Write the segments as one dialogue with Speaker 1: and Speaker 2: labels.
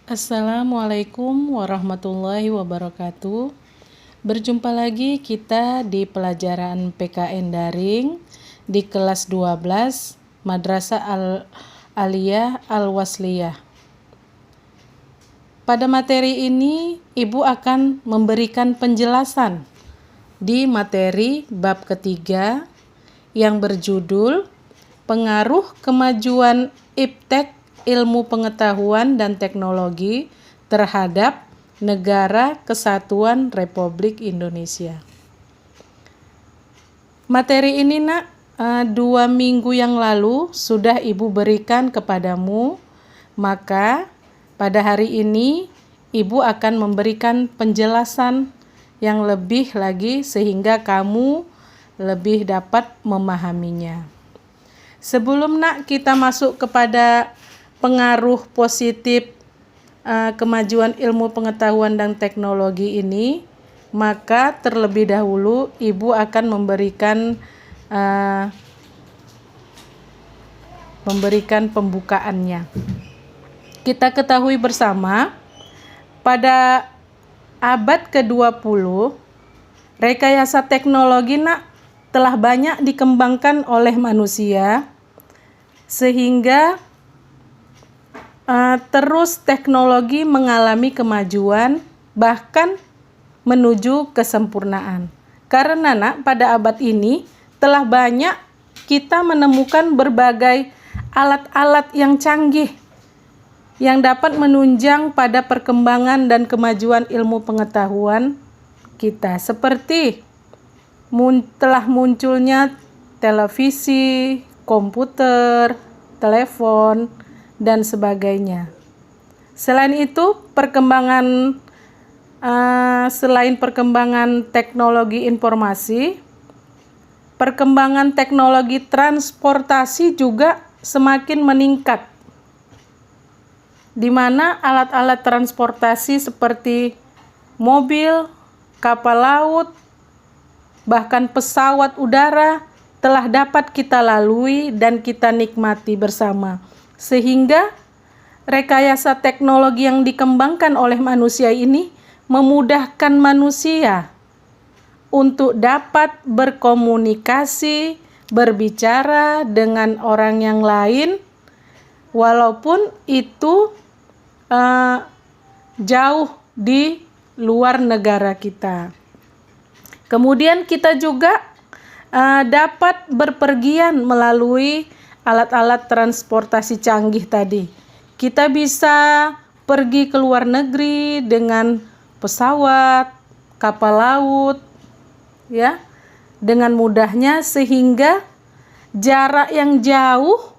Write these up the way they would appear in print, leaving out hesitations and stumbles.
Speaker 1: Assalamualaikum warahmatullahi wabarakatuh. Berjumpa lagi kita di pelajaran PKN daring di kelas 12 Madrasah Al-Aliyah Al-Wasliyah. Pada materi ini, Ibu akan memberikan penjelasan di materi bab ketiga yang berjudul Pengaruh Kemajuan Iptek Ilmu Pengetahuan dan Teknologi terhadap Negara Kesatuan Republik Indonesia. Materi ini 2 minggu yang lalu sudah Ibu berikan kepadamu, maka pada hari ini Ibu akan memberikan penjelasan yang lebih lagi sehingga kamu lebih dapat memahaminya. Sebelum kita masuk kepada pengaruh positif kemajuan ilmu pengetahuan dan teknologi ini, maka terlebih dahulu Ibu akan memberikan pembukaannya. Kita ketahui bersama, pada abad ke-20, rekayasa teknologi telah banyak dikembangkan oleh manusia, sehingga terus teknologi mengalami kemajuan bahkan menuju kesempurnaan. Karena pada abad ini telah banyak kita menemukan berbagai alat-alat yang canggih yang dapat menunjang pada perkembangan dan kemajuan ilmu pengetahuan kita, seperti telah munculnya televisi, komputer, telepon, dan sebagainya. Selain itu, selain perkembangan teknologi informasi, perkembangan teknologi transportasi juga semakin meningkat, di mana alat-alat transportasi seperti mobil, kapal laut, bahkan pesawat udara telah dapat kita lalui dan kita nikmati bersama, sehingga rekayasa teknologi yang dikembangkan oleh manusia ini memudahkan manusia untuk dapat berkomunikasi, berbicara dengan orang yang lain, walaupun itu jauh di luar negara kita. Kemudian kita juga dapat berpergian melalui alat-alat transportasi canggih tadi. Kita bisa pergi ke luar negeri dengan pesawat, kapal laut, ya, dengan mudahnya, sehingga jarak yang jauh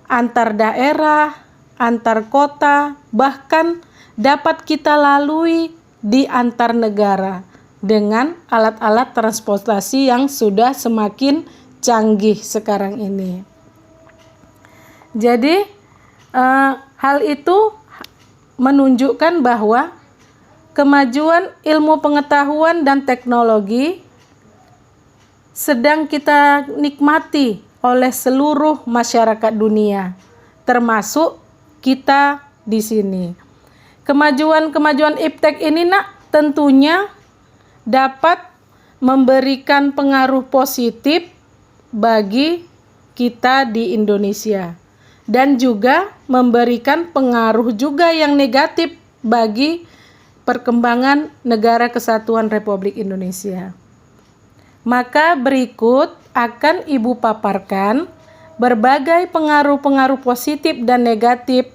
Speaker 1: antar daerah, antar kota, bahkan dapat kita lalui di antar negara dengan alat-alat transportasi yang sudah semakin canggih sekarang ini. Jadi hal itu menunjukkan bahwa kemajuan ilmu pengetahuan dan teknologi sedang kita nikmati oleh seluruh masyarakat dunia, termasuk kita di sini. Kemajuan iptek ini tentunya dapat memberikan pengaruh positif bagi kita di Indonesia, dan juga memberikan pengaruh juga yang negatif bagi perkembangan Negara Kesatuan Republik Indonesia. Maka berikut akan Ibu paparkan berbagai pengaruh-pengaruh positif dan negatif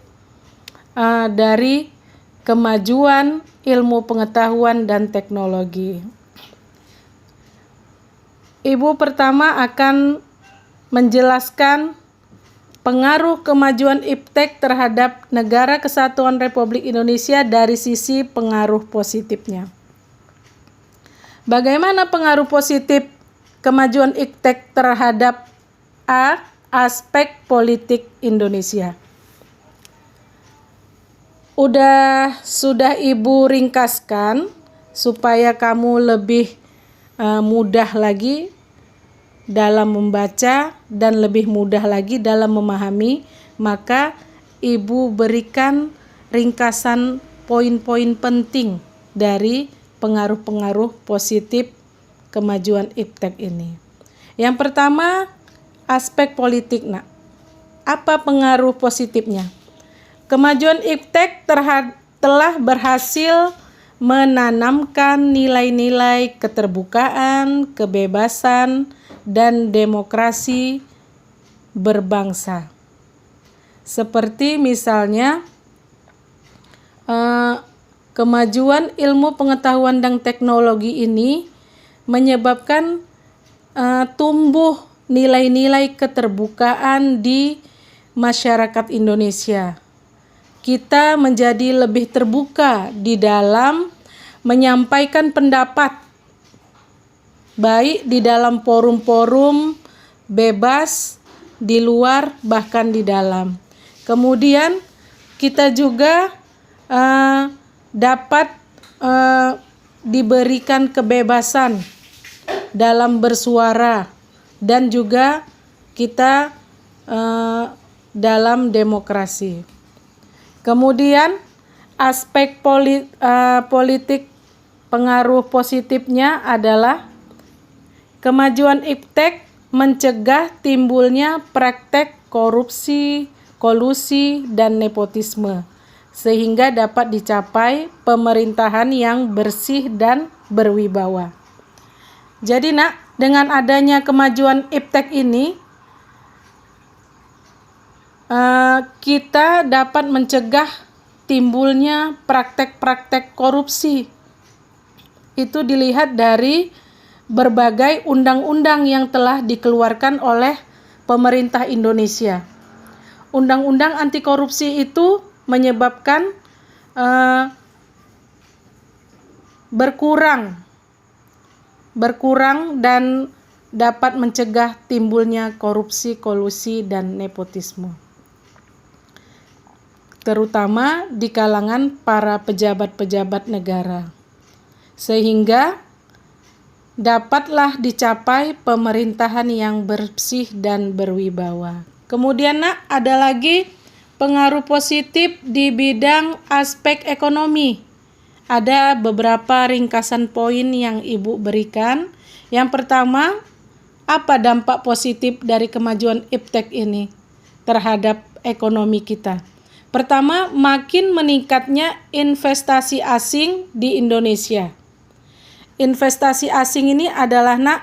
Speaker 1: dari kemajuan ilmu pengetahuan dan teknologi. Ibu pertama akan menjelaskan pengaruh kemajuan iptek terhadap Negara Kesatuan Republik Indonesia dari sisi pengaruh positifnya. Bagaimana pengaruh positif kemajuan iptek terhadap aspek politik Indonesia? Sudah Ibu ringkaskan supaya kamu lebih mudah lagi dalam membaca dan lebih mudah lagi dalam memahami, maka Ibu berikan ringkasan poin-poin penting dari pengaruh-pengaruh positif kemajuan iptek ini. Yang pertama, aspek politik, Nak. Apa pengaruh positifnya? Kemajuan iptek telah berhasil menanamkan nilai-nilai keterbukaan, kebebasan, dan demokrasi berbangsa. Seperti misalnya kemajuan ilmu pengetahuan dan teknologi ini menyebabkan tumbuh nilai-nilai keterbukaan di masyarakat Indonesia. Kita menjadi lebih terbuka di dalam menyampaikan pendapat, baik di dalam forum-forum bebas, di luar, bahkan di dalam. Kemudian kita juga dapat diberikan kebebasan dalam bersuara dan juga kita dalam demokrasi. Kemudian aspek politik pengaruh positifnya adalah kemajuan iptek mencegah timbulnya praktek korupsi, kolusi, dan nepotisme, sehingga dapat dicapai pemerintahan yang bersih dan berwibawa. Jadi, Nak, dengan adanya kemajuan iptek ini, kita dapat mencegah timbulnya praktek-praktek korupsi. Itu dilihat dari berbagai undang-undang yang telah dikeluarkan oleh pemerintah Indonesia. Undang-undang anti korupsi itu menyebabkan berkurang dan dapat mencegah timbulnya korupsi, kolusi, dan nepotisme, terutama di kalangan para pejabat-pejabat negara, sehingga dapatlah dicapai pemerintahan yang bersih dan berwibawa. Kemudian, Nak, ada lagi pengaruh positif di bidang aspek ekonomi. Ada beberapa ringkasan poin yang Ibu berikan. Yang pertama, apa dampak positif dari kemajuan iptek ini terhadap ekonomi kita? Pertama, makin meningkatnya investasi asing di Indonesia. Investasi asing ini adalah, Nak,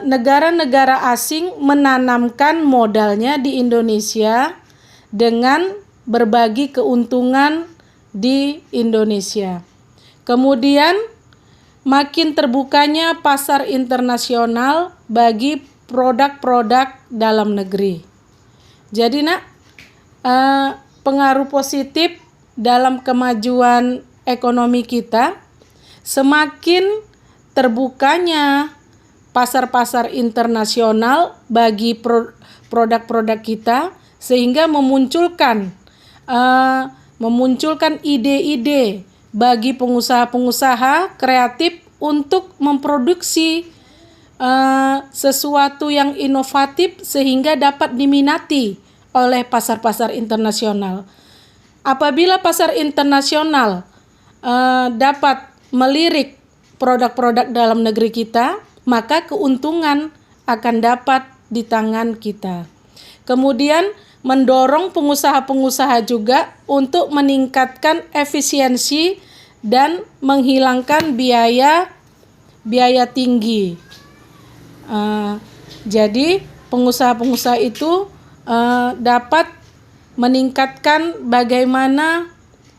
Speaker 1: negara-negara asing menanamkan modalnya di Indonesia dengan berbagi keuntungan di Indonesia. Kemudian, makin terbukanya pasar internasional bagi produk-produk dalam negeri. Jadi, Nak, pengaruh positif dalam kemajuan ekonomi kita, semakin terbukanya pasar-pasar internasional bagi produk-produk kita, sehingga memunculkan ide-ide bagi pengusaha-pengusaha kreatif untuk memproduksi sesuatu yang inovatif sehingga dapat diminati oleh pasar-pasar internasional. Apabila pasar internasional dapat melirik produk-produk dalam negeri kita, maka keuntungan akan dapat di tangan kita. Kemudian mendorong pengusaha-pengusaha juga untuk meningkatkan efisiensi dan menghilangkan biaya tinggi. Jadi pengusaha-pengusaha itu dapat meningkatkan bagaimana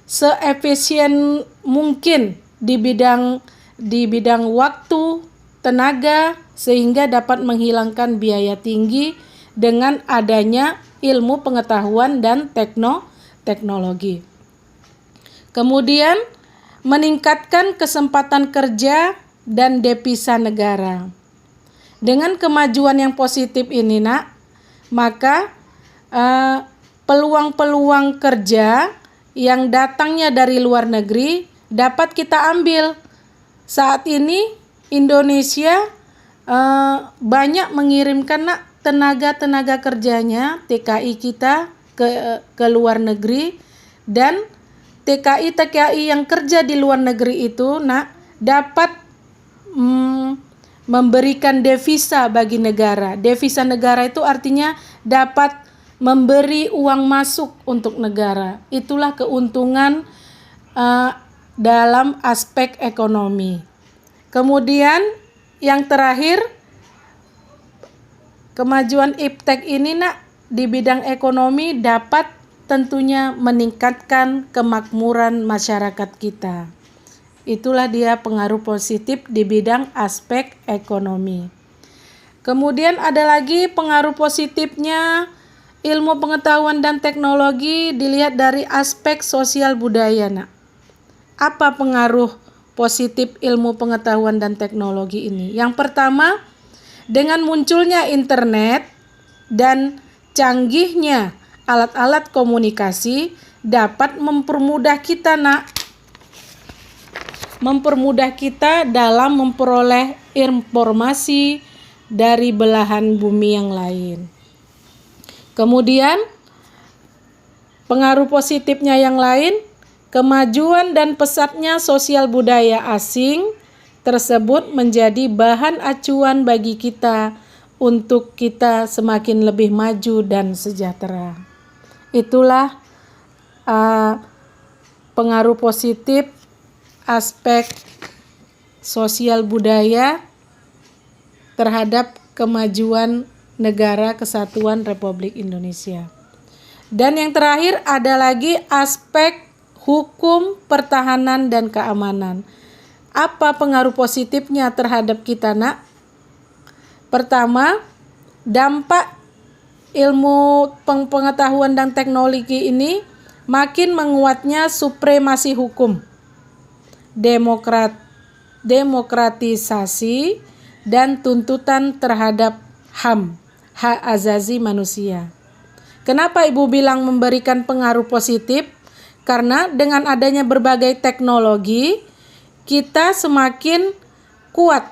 Speaker 1: seefisien mungkin di bidang waktu, tenaga, sehingga dapat menghilangkan biaya tinggi dengan adanya ilmu pengetahuan dan teknologi. Kemudian meningkatkan kesempatan kerja dan devisa negara. Dengan kemajuan yang positif ini, Nak, maka peluang-peluang kerja yang datangnya dari luar negeri dapat kita ambil. Saat ini Indonesia banyak mengirimkan, Nak, tenaga kerjanya TKI kita ke luar negeri, dan TKI yang kerja di luar negeri itu dapat memberikan devisa bagi negara. Devisa negara itu artinya dapat memberi uang masuk untuk negara. Itulah keuntungan dalam aspek ekonomi. Kemudian yang terakhir, kemajuan iptek ini di bidang ekonomi dapat tentunya meningkatkan kemakmuran masyarakat kita. Itulah dia pengaruh positif di bidang aspek ekonomi. Kemudian ada lagi pengaruh positifnya ilmu pengetahuan dan teknologi dilihat dari aspek sosial budaya. Apa pengaruh positif ilmu pengetahuan dan teknologi ini? Yang pertama, dengan munculnya internet dan canggihnya alat-alat komunikasi dapat mempermudah kita dalam memperoleh informasi dari belahan bumi yang lain. Kemudian pengaruh positifnya yang lain, kemajuan dan pesatnya sosial budaya asing tersebut menjadi bahan acuan bagi kita untuk kita semakin lebih maju dan sejahtera. Itulah pengaruh positif aspek sosial budaya terhadap kemajuan negara kesatuan Republik Indonesia. Dan yang terakhir ada lagi aspek hukum, pertahanan, dan keamanan. Apa pengaruh positifnya terhadap kita, Pertama, dampak ilmu pengetahuan dan teknologi ini makin menguatnya supremasi hukum, demokratisasi, dan tuntutan terhadap HAM, hak asasi manusia. Kenapa Ibu bilang memberikan pengaruh positif? Karena dengan adanya berbagai teknologi, kita semakin kuat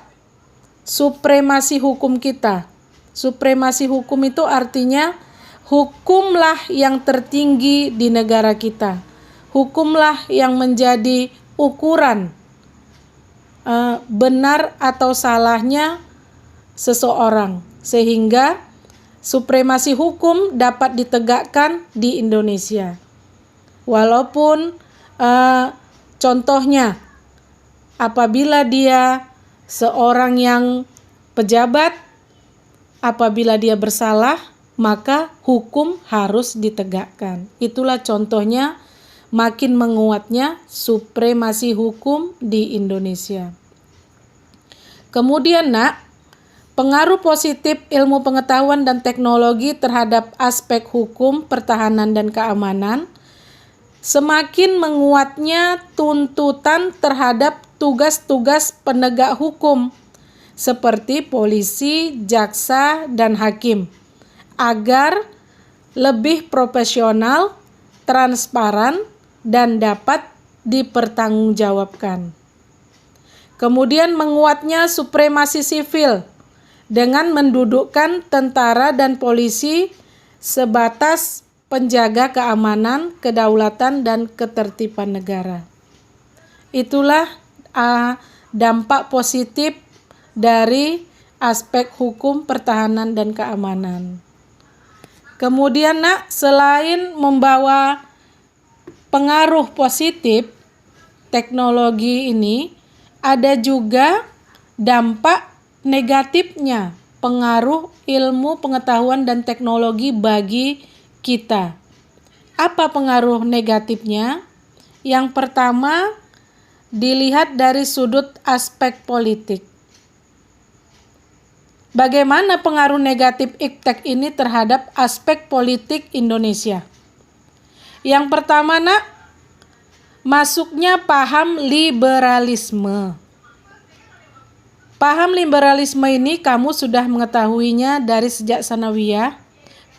Speaker 1: supremasi hukum kita. Supremasi hukum itu artinya hukumlah yang tertinggi di negara kita. Hukumlah yang menjadi ukuran benar atau salahnya seseorang, sehingga supremasi hukum dapat ditegakkan di Indonesia. Walaupun contohnya apabila dia seorang yang pejabat, apabila dia bersalah, maka hukum harus ditegakkan. Itulah contohnya makin menguatnya supremasi hukum di Indonesia. Kemudian pengaruh positif ilmu pengetahuan dan teknologi terhadap aspek hukum, pertahanan, dan keamanan, semakin menguatnya tuntutan terhadap tugas-tugas penegak hukum seperti polisi, jaksa, dan hakim agar lebih profesional, transparan, dan dapat dipertanggungjawabkan. Kemudian menguatnya supremasi sivil dengan mendudukkan tentara dan polisi sebatas penjaga keamanan, kedaulatan, dan ketertiban negara. Itulah dampak positif dari aspek hukum, pertahanan, dan keamanan. Kemudian selain membawa pengaruh positif teknologi ini, ada juga dampak negatifnya pengaruh ilmu pengetahuan dan teknologi bagi kita. Apa pengaruh negatifnya? Yang pertama, dilihat dari sudut aspek politik. Bagaimana pengaruh negatif iptek ini terhadap aspek politik Indonesia? Yang pertama, masuknya paham liberalisme. Paham liberalisme ini kamu sudah mengetahuinya dari sejak sanawiyah.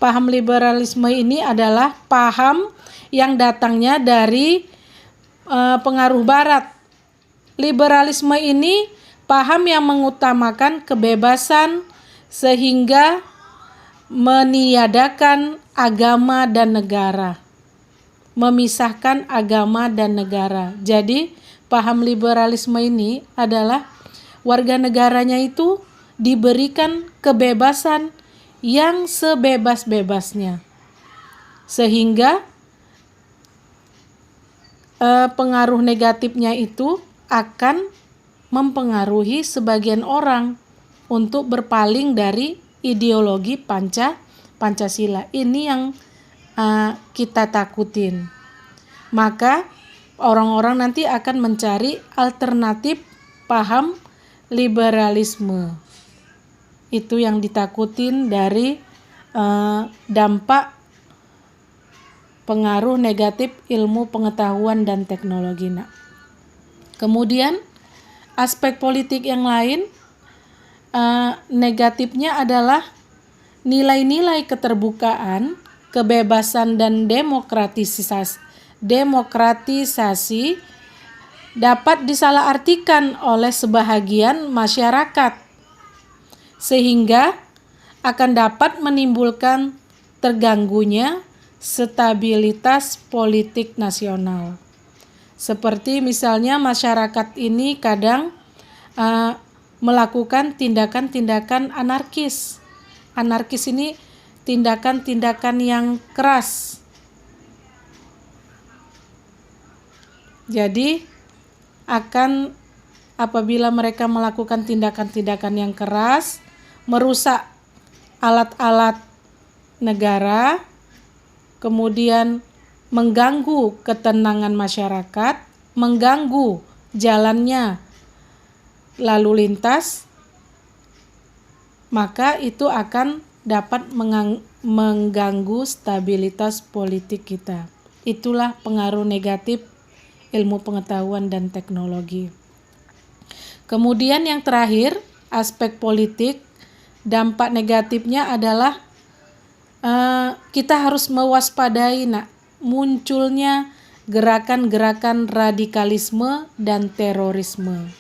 Speaker 1: Paham liberalisme ini adalah paham yang datangnya dari pengaruh barat. Liberalisme ini paham yang mengutamakan kebebasan sehingga meniadakan agama dan negara. memisahkan agama dan negara. Jadi paham liberalisme ini adalah warga negaranya itu diberikan kebebasan yang sebebas-bebasnya, sehingga pengaruh negatifnya itu akan mempengaruhi sebagian orang untuk berpaling dari ideologi Pancasila. Ini yang kita takutin. Maka orang-orang nanti akan mencari alternatif paham liberalisme. Itu yang ditakutin dari dampak pengaruh negatif ilmu pengetahuan dan teknologi. Nah, kemudian aspek politik yang lain negatifnya adalah nilai-nilai keterbukaan, kebebasan dan demokratisasi dapat disalahartikan oleh sebahagian masyarakat, sehingga akan dapat menimbulkan terganggunya stabilitas politik nasional. Seperti misalnya masyarakat ini kadang melakukan tindakan-tindakan anarkis. Anarkis ini tindakan-tindakan yang keras. Jadi apabila mereka melakukan tindakan-tindakan yang keras, merusak alat-alat negara, kemudian mengganggu ketenangan masyarakat, mengganggu jalannya lalu lintas, maka itu akan dapat mengganggu stabilitas politik kita. Itulah pengaruh negatif ilmu pengetahuan dan teknologi. Kemudian yang terakhir, aspek politik, dampak negatifnya adalah kita harus mewaspadai munculnya gerakan-gerakan radikalisme dan terorisme.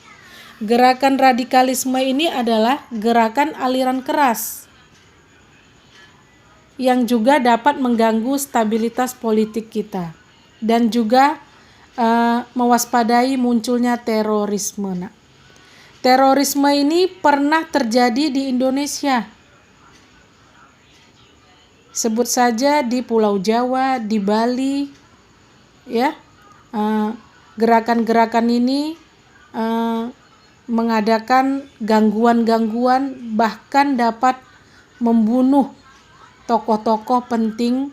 Speaker 1: Gerakan radikalisme ini adalah gerakan aliran keras yang juga dapat mengganggu stabilitas politik kita, dan juga mewaspadai munculnya terorisme. Terorisme ini pernah terjadi di Indonesia. Sebut saja di Pulau Jawa, di Bali, ya. Gerakan-gerakan ini mengadakan gangguan-gangguan, bahkan dapat membunuh tokoh-tokoh penting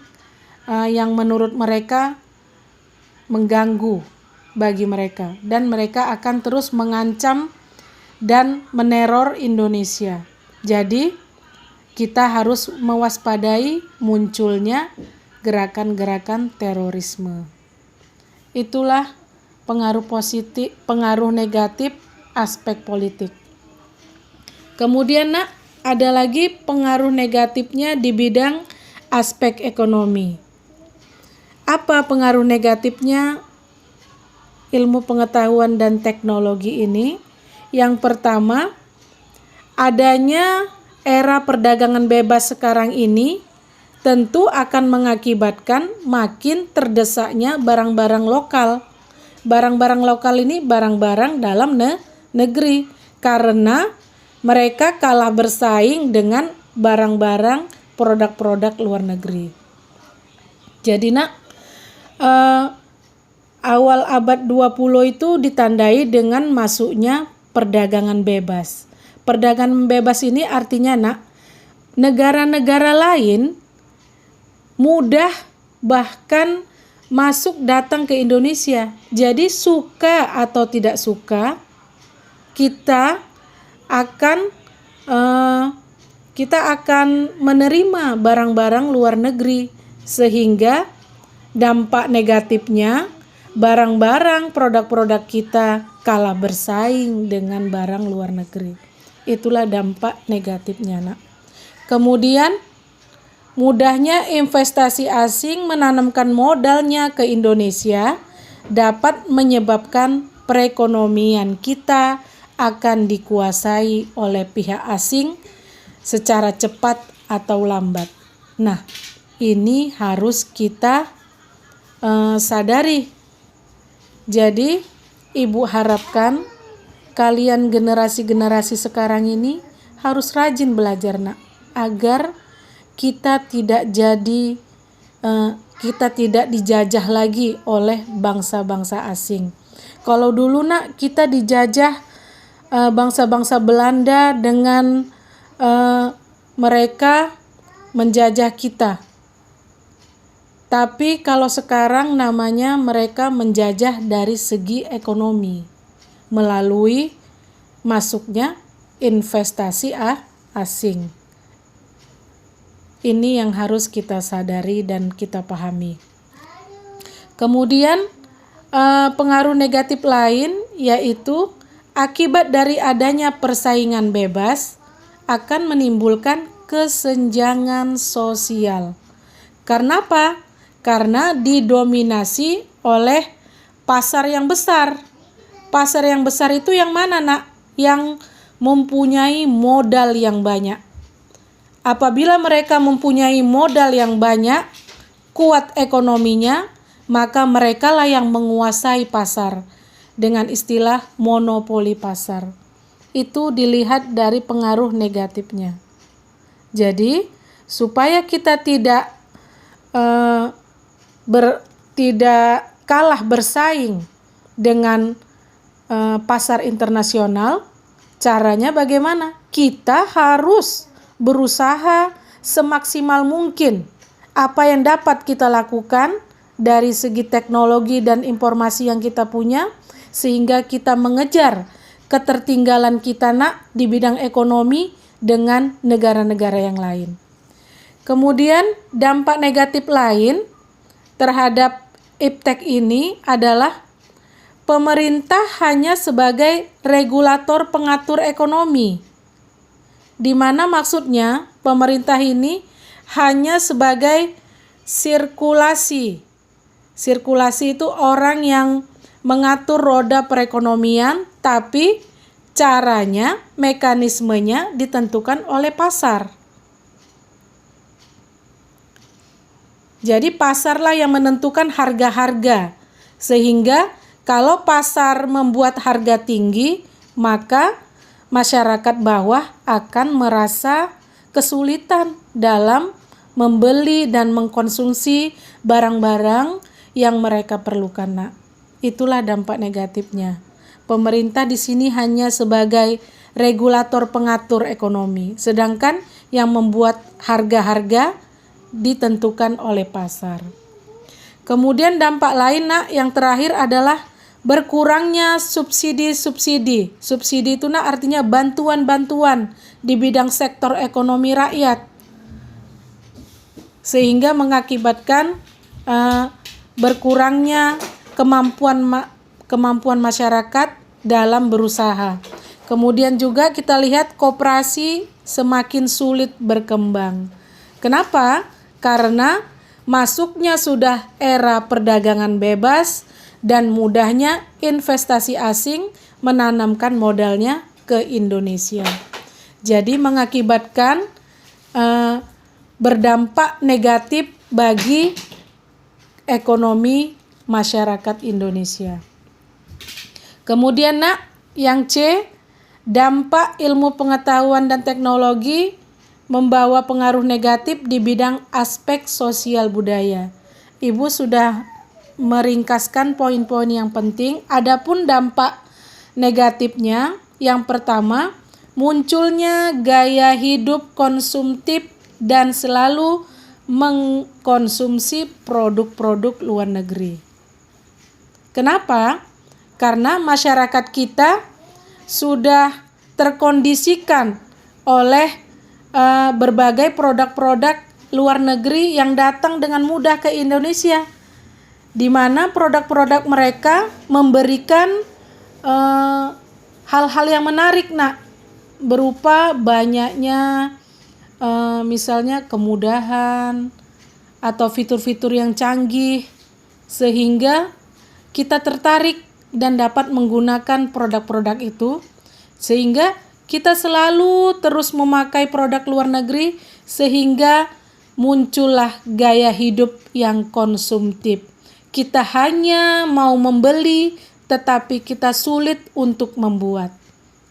Speaker 1: yang menurut mereka mengganggu bagi mereka, dan mereka akan terus mengancam dan meneror Indonesia. Jadi kita harus mewaspadai munculnya gerakan-gerakan terorisme. Itulah pengaruh positif, pengaruh negatif aspek politik. Kemudian ada lagi pengaruh negatifnya di bidang aspek ekonomi. Apa pengaruh negatifnya ilmu pengetahuan dan teknologi ini? Yang pertama, adanya era perdagangan bebas sekarang ini tentu akan mengakibatkan makin terdesaknya barang-barang lokal. Barang-barang lokal ini barang-barang dalam negeri, karena mereka kalah bersaing dengan barang-barang produk-produk luar negeri. Jadi awal abad 20 itu ditandai dengan masuknya perdagangan bebas. Perdagangan bebas ini artinya negara-negara lain mudah bahkan masuk datang ke Indonesia. Jadi suka atau tidak suka, kita akan menerima barang-barang luar negeri, sehingga dampak negatifnya barang-barang produk-produk kita kalah bersaing dengan barang luar negeri. Itulah dampak negatifnya. Kemudian mudahnya investasi asing menanamkan modalnya ke Indonesia dapat menyebabkan perekonomian kita akan dikuasai oleh pihak asing secara cepat atau lambat. Ini harus kita sadari. Jadi ibu harapkan kalian generasi-generasi sekarang ini harus rajin belajar nak, agar kita tidak dijajah lagi oleh bangsa-bangsa asing. Kalau dulu nak kita dijajah bangsa-bangsa Belanda dengan mereka menjajah kita. Tapi kalau sekarang namanya mereka menjajah dari segi ekonomi melalui masuknya investasi asing. Ini yang harus kita sadari dan kita pahami. Kemudian pengaruh negatif lain yaitu akibat dari adanya persaingan bebas akan menimbulkan kesenjangan sosial. Karena apa? Karena didominasi oleh pasar yang besar. Pasar yang besar itu yang mana nak? Yang mempunyai modal yang banyak. Apabila mereka mempunyai modal yang banyak, kuat ekonominya, maka mereka lah yang menguasai pasar. Dengan istilah monopoli pasar. Itu dilihat dari pengaruh negatifnya. Jadi, supaya kita tidak kalah bersaing dengan pasar internasional, caranya bagaimana? Kita harus berusaha semaksimal mungkin apa yang dapat kita lakukan dari segi teknologi dan informasi yang kita punya, sehingga kita mengejar ketertinggalan kita nak di bidang ekonomi dengan negara-negara yang lain. Kemudian dampak negatif lain terhadap iptek ini adalah pemerintah hanya sebagai regulator pengatur ekonomi. Di mana maksudnya pemerintah ini hanya sebagai sirkulasi. Sirkulasi itu orang yang mengatur roda perekonomian, tapi caranya, mekanismenya ditentukan oleh pasar. Jadi pasarlah yang menentukan harga-harga, sehingga kalau pasar membuat harga tinggi, maka masyarakat bawah akan merasa kesulitan dalam membeli dan mengkonsumsi barang-barang yang mereka perlukan nak. Itulah dampak negatifnya. Pemerintah di sini hanya sebagai regulator pengatur ekonomi, sedangkan yang membuat harga-harga ditentukan oleh pasar. Kemudian dampak lain nak, yang terakhir adalah berkurangnya subsidi-subsidi. Subsidi itu nak artinya bantuan-bantuan di bidang sektor ekonomi rakyat, sehingga mengakibatkan berkurangnya kemampuan masyarakat dalam berusaha. Kemudian juga kita lihat koperasi semakin sulit berkembang. Kenapa? Karena masuknya sudah era perdagangan bebas dan mudahnya investasi asing menanamkan modalnya ke Indonesia. Jadi mengakibatkan berdampak negatif bagi ekonomi masyarakat Indonesia. Kemudian nak, yang C, dampak ilmu pengetahuan dan teknologi membawa pengaruh negatif di bidang aspek sosial budaya. Ibu sudah meringkaskan poin-poin yang penting. Adapun dampak negatifnya, yang pertama, munculnya gaya hidup konsumtif dan selalu mengkonsumsi produk-produk luar negeri. Kenapa? Karena masyarakat kita sudah terkondisikan oleh berbagai produk-produk luar negeri yang datang dengan mudah ke Indonesia, di mana produk-produk mereka memberikan hal-hal yang menarik nak, berupa banyaknya misalnya kemudahan atau fitur-fitur yang canggih, sehingga kita tertarik dan dapat menggunakan produk-produk itu, sehingga kita selalu terus memakai produk luar negeri, sehingga muncullah gaya hidup yang konsumtif. Kita hanya mau membeli, tetapi kita sulit untuk membuat.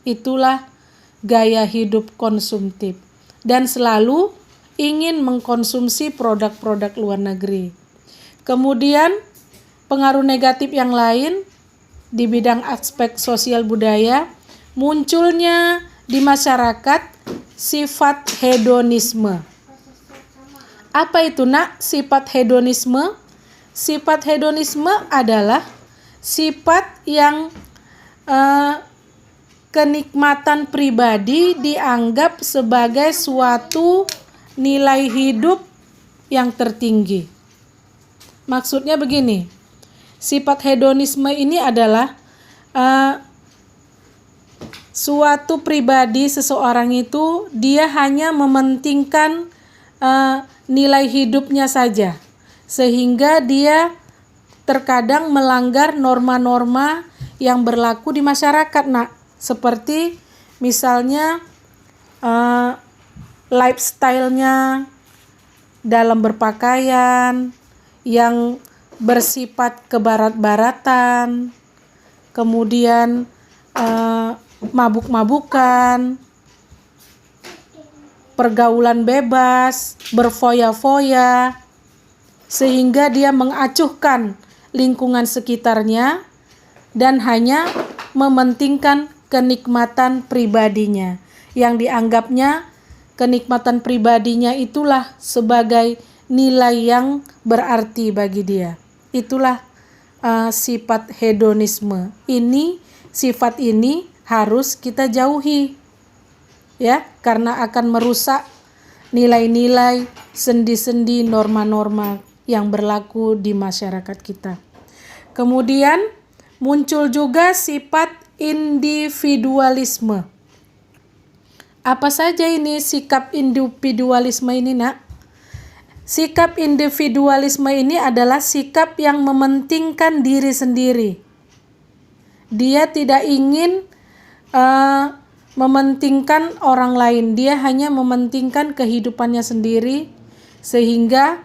Speaker 1: Itulah gaya hidup konsumtif dan selalu ingin mengkonsumsi produk-produk luar negeri. Kemudian pengaruh negatif yang lain di bidang aspek sosial budaya, munculnya di masyarakat sifat hedonisme. Apa itu nak sifat hedonisme? Sifat hedonisme adalah sifat yang kenikmatan pribadi dianggap sebagai suatu nilai hidup yang tertinggi. Maksudnya begini, sifat hedonisme ini adalah suatu pribadi seseorang itu dia hanya mementingkan nilai hidupnya saja, sehingga dia terkadang melanggar norma-norma yang berlaku di masyarakat, nak. Seperti misalnya lifestyle-nya dalam berpakaian yang bersifat kebarat-baratan, kemudian mabuk-mabukan, pergaulan bebas, berfoya-foya, sehingga dia mengacuhkan lingkungan sekitarnya dan hanya mementingkan kenikmatan pribadinya, yang dianggapnya kenikmatan pribadinya itulah sebagai nilai yang berarti bagi dia. Itulah sifat hedonisme. Sifat ini harus kita jauhi, ya, karena akan merusak nilai-nilai, sendi-sendi, norma-norma yang berlaku di masyarakat kita. Kemudian muncul juga sifat individualisme. Apa saja ini sikap individualisme ini, nak? Sikap individualisme ini adalah sikap yang mementingkan diri sendiri. Dia tidak ingin mementingkan orang lain, dia hanya mementingkan kehidupannya sendiri, sehingga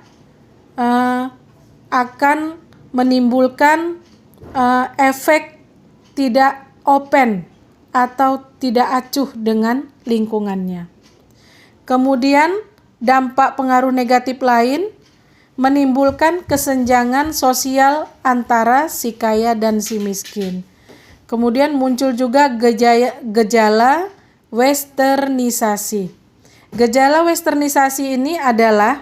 Speaker 1: akan menimbulkan efek tidak open atau tidak acuh dengan lingkungannya. Kemudian dampak pengaruh negatif lain menimbulkan kesenjangan sosial antara si kaya dan si miskin. Kemudian muncul juga gejala westernisasi. Gejala westernisasi ini adalah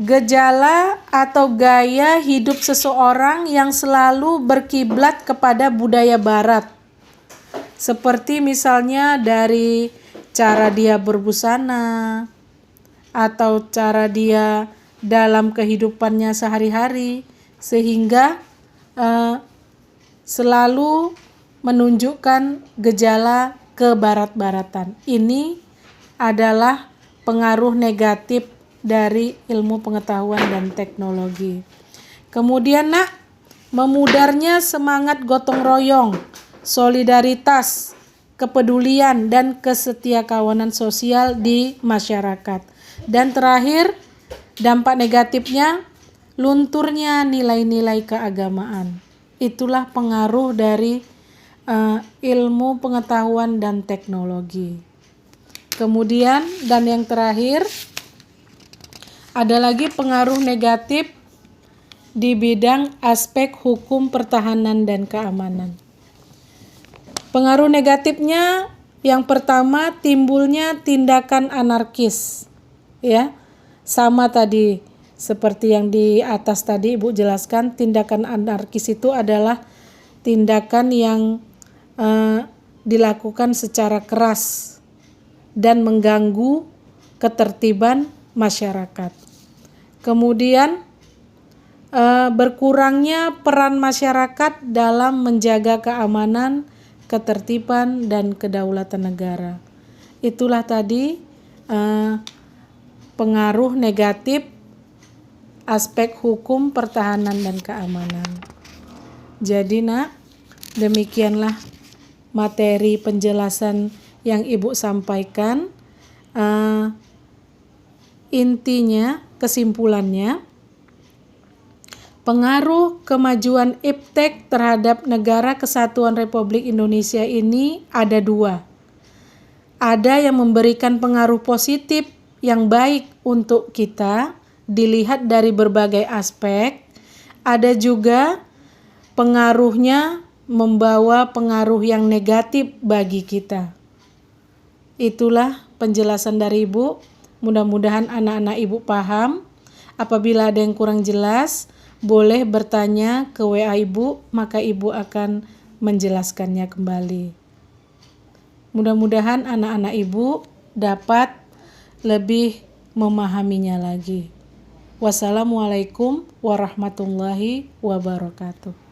Speaker 1: gejala atau gaya hidup seseorang yang selalu berkiblat kepada budaya barat. Seperti misalnya dari cara dia berbusana atau cara dia dalam kehidupannya sehari-hari, sehingga selalu menunjukkan gejala kebarat-baratan. Ini adalah pengaruh negatif dari ilmu pengetahuan dan teknologi. Kemudian, nak, memudarnya semangat gotong royong, solidaritas, kepedulian, dan kesetiakawanan sosial di masyarakat. Dan terakhir, dampak negatifnya, lunturnya nilai-nilai keagamaan. Itulah pengaruh dari ilmu pengetahuan dan teknologi. Kemudian, dan yang terakhir, ada lagi pengaruh negatif di bidang aspek hukum pertahanan dan keamanan. Pengaruh negatifnya yang pertama, timbulnya tindakan anarkis, ya. Sama tadi seperti yang di atas tadi Ibu jelaskan, tindakan anarkis itu adalah tindakan yang dilakukan secara keras dan mengganggu ketertiban masyarakat. Kemudian berkurangnya peran masyarakat dalam menjaga keamanan, ketertiban, dan kedaulatan negara. Itulah tadi pengaruh negatif aspek hukum pertahanan dan keamanan. Jadi, nak, demikianlah materi penjelasan yang Ibu sampaikan. Intinya, kesimpulannya, Pengaruh kemajuan iptek terhadap Negara Kesatuan Republik Indonesia ini ada dua. Ada yang memberikan pengaruh positif yang baik untuk kita, dilihat dari berbagai aspek. Ada juga pengaruhnya membawa pengaruh yang negatif bagi kita. Itulah penjelasan dari Ibu. Mudah-mudahan anak-anak Ibu paham. Apabila ada yang kurang jelas, boleh bertanya ke WA Ibu, maka Ibu akan menjelaskannya kembali. Mudah-mudahan anak-anak Ibu dapat lebih memahaminya lagi. Wassalamualaikum warahmatullahi wabarakatuh.